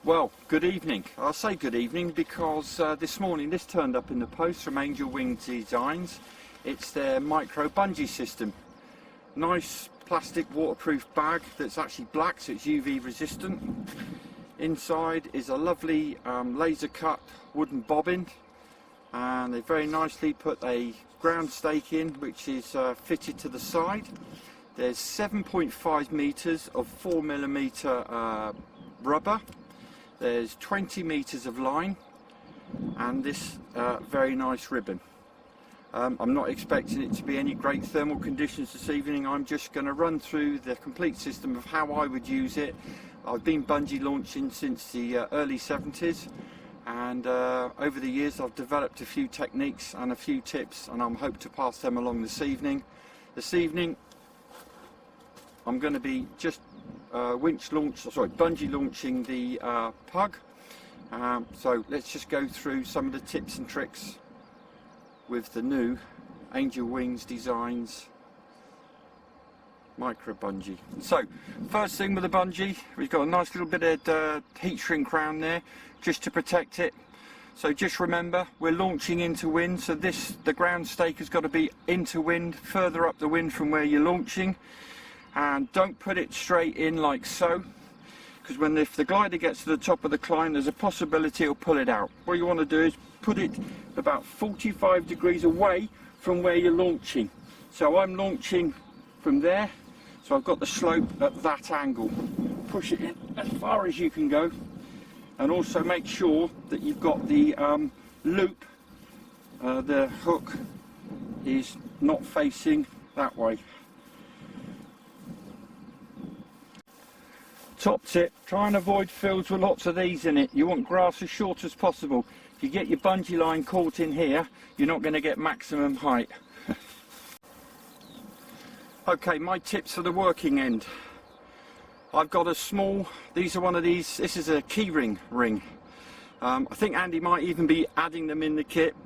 Well, good evening. I'll say good evening because this morning this turned up in the post from Angel Wing Designs. It's their micro bungee system. Nice plastic waterproof bag that's actually black, so it's UV resistant. Inside is a lovely laser cut wooden bobbin, and they very nicely put a ground stake in which is fitted to the side. There's 7.5 meters of 4mm rubber. There's 20 meters of line and this very nice ribbon. I'm not expecting it to be any great thermal conditions this evening. I'm just going to run through the complete system of how I would use it. I've been bungee launching since the early 70s, and over the years I've developed a few techniques and a few tips, and I'm hoping to pass them along this evening. This evening I'm going to be just bungee launching the Pug. So let's just go through some of the tips and tricks with the new Angel Wings Designs micro bungee. So first thing with the bungee, we've got a nice little bit of heat shrink round there just to protect it. So just remember, we're launching into wind, so the ground stake has got to be into wind, further up the wind from where you're launching. And don't put it straight in like so, because if the glider gets to the top of the climb, there's a possibility it'll pull it out. What you want to do is put it about 45 degrees away from where you're launching. So I'm launching from there, so I've got the slope at that angle. Push it in as far as you can go, and also make sure that you've got the loop, the hook is not facing that way. Top tip, try and avoid fields with lots of these in it. You want grass as short as possible. If you get your bungee line caught in here, you're not going to get maximum height. Okay, my tips for the working end. I've got a small, this is a key ring. I think Andy might even be adding them in the kit.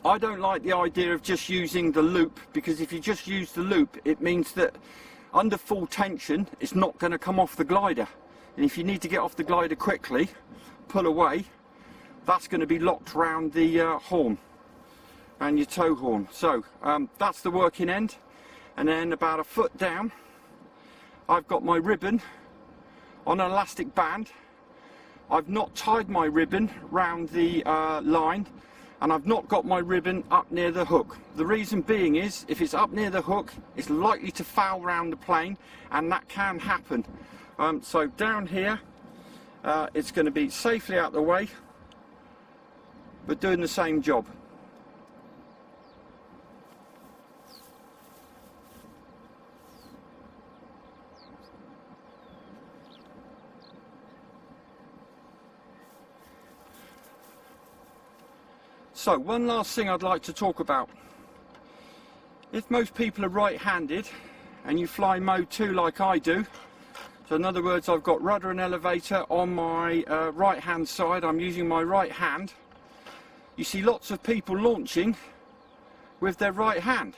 I don't like the idea of just using the loop, because if you just use the loop, it means that under full tension it's not going to come off the glider, and if you need to get off the glider quickly, pull away, that's going to be locked round the horn and your tow horn. So that's the working end, and then about a foot down I've got my ribbon on an elastic band. I've not tied my ribbon round the line, and I've not got my ribbon up near the hook. The reason being is, if it's up near the hook, it's likely to foul round the plane, and that can happen. So down here, it's going to be safely out the way, but doing the same job. So one last thing I'd like to talk about. If most people are right-handed and you fly mode 2 like I do, so in other words I've got rudder and elevator on my right hand side, I'm using my right hand, you see lots of people launching with their right hand.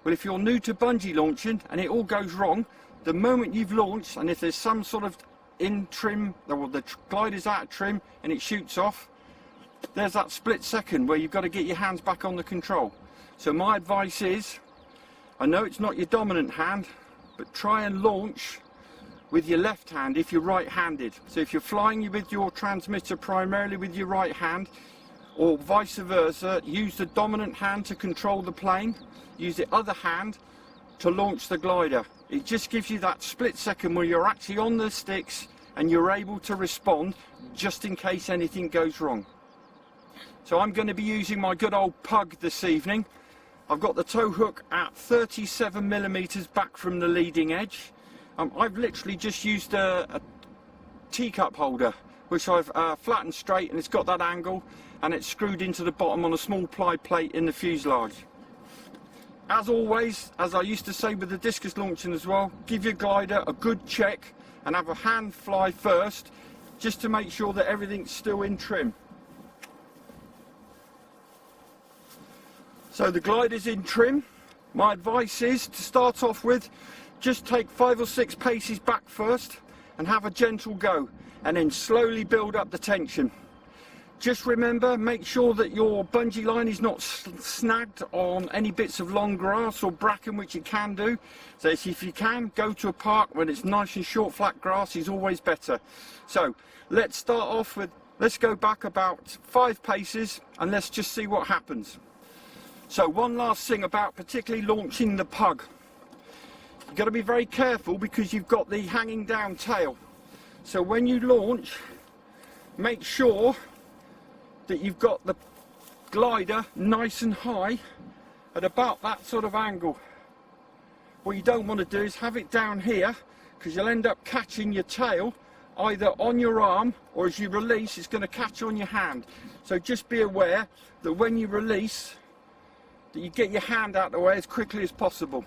Well, if you're new to bungee launching and it all goes wrong, the moment you've launched, and if there's some sort of in trim, or the glider's out of trim and it shoots off, there's that split second where you've got to get your hands back on the control. So my advice is, I know it's not your dominant hand, but try and launch with your left hand if you're right-handed. So if you're flying with your transmitter primarily with your right hand, or vice versa, use the dominant hand to control the plane, use the other hand to launch the glider. It just gives you that split second where you're actually on the sticks and you're able to respond just in case anything goes wrong. So I'm going to be using my good old Pug this evening. I've got the tow hook at 37mm back from the leading edge. I've literally just used a teacup holder, which I've flattened straight, and it's got that angle, and it's screwed into the bottom on a small ply plate in the fuselage. As always, as I used to say with the discus launching as well, give your glider a good check and have a hand fly first, just to make sure that everything's still in trim. So the glider's in trim. My advice is to start off with, just take 5 or 6 paces back first, and have a gentle go, and then slowly build up the tension. Just remember, make sure that your bungee line is not snagged on any bits of long grass or bracken, which it can do. So if you can, go to a park when it's nice and short flat grass is always better. So let's start off with, let's go back about 5 paces and let's just see what happens. So one last thing about particularly launching the pug. You've got to be very careful because you've got the hanging down tail. So when you launch, make sure that you've got the glider nice and high at about that sort of angle. What you don't want to do is have it down here, because you'll end up catching your tail either on your arm, or as you release it's going to catch on your hand. So just be aware that when you release, that you get your hand out of the way as quickly as possible.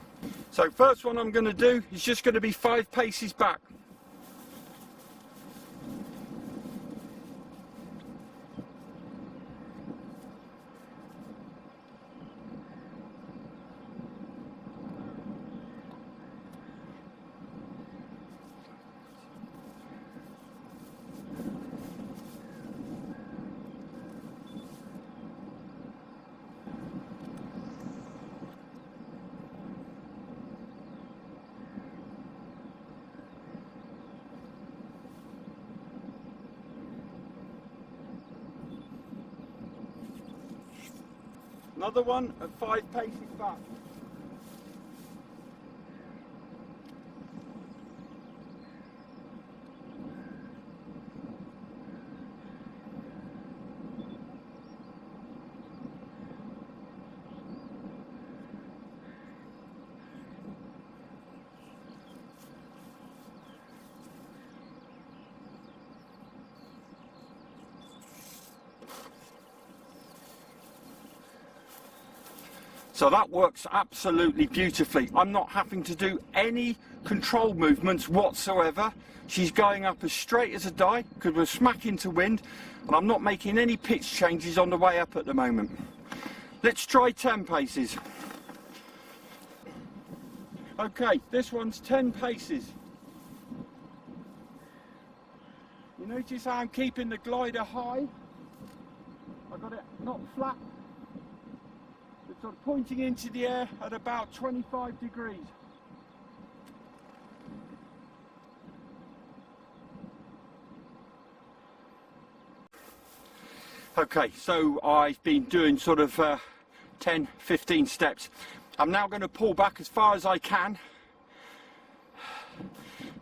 So first one I'm going to do is just going to be 5 paces back. Another one at 5 paces back. So that works absolutely beautifully. I'm not having to do any control movements whatsoever. She's going up as straight as a die because we're smack into wind, and I'm not making any pitch changes on the way up at the moment. Let's try 10 paces. Okay, this one's 10 paces. You notice how I'm keeping the glider high? I got it not flat. It's sort of pointing into the air at about 25 degrees. Okay, so I've been doing sort of 10-15 steps. I'm now going to pull back as far as I can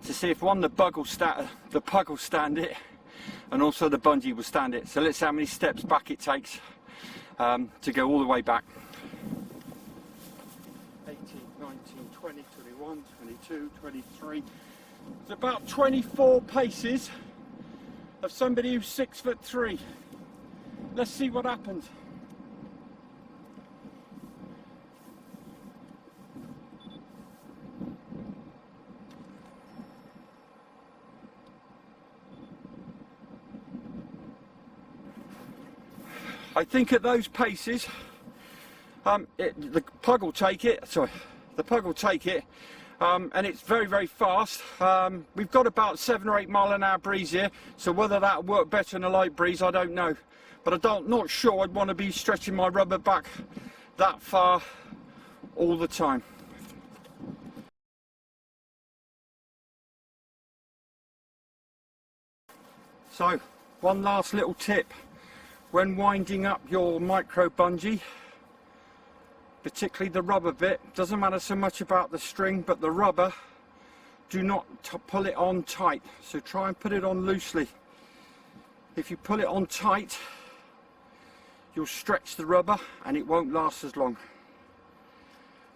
to see if the pug will stand it, and also the bungee will stand it. So let's see how many steps back it takes to go all the way back. 18, 19, 20, 21, 22, 23. It's about 24 paces of somebody who's 6'3". Let's see what happens. I think at those paces, the pug will take it. The pug will take it, and it's very, very fast. We've got about 7 or 8 mile an hour breeze here, so whether that'll work better in a light breeze, I don't know. But I'm not sure I'd want to be stretching my rubber back that far all the time. So, one last little tip. When winding up your micro bungee, particularly the rubber bit, doesn't matter so much about the string, but the rubber, do not pull it on tight. So try and put it on loosely. If you pull it on tight, you'll stretch the rubber and it won't last as long.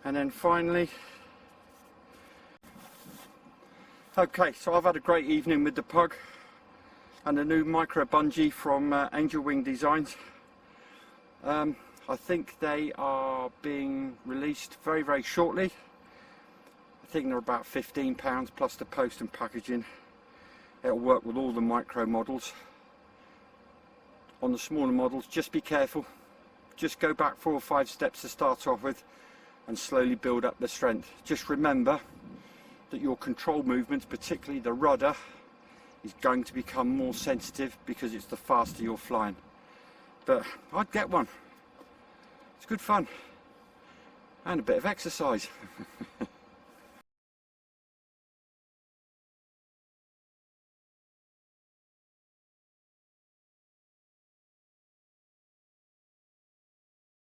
And then finally, okay, so I've had a great evening with the pug and the new micro bungee from Angel Wing Designs. I think they are being released very, very shortly. I think they're about £15 plus the post and packaging. It'll work with all the micro models. On the smaller models, just be careful. Just go back 4 or 5 steps to start off with and slowly build up the strength. Just remember that your control movements, particularly the rudder, is going to become more sensitive because it's the faster you're flying. But I'd get one. It's good fun and a bit of exercise.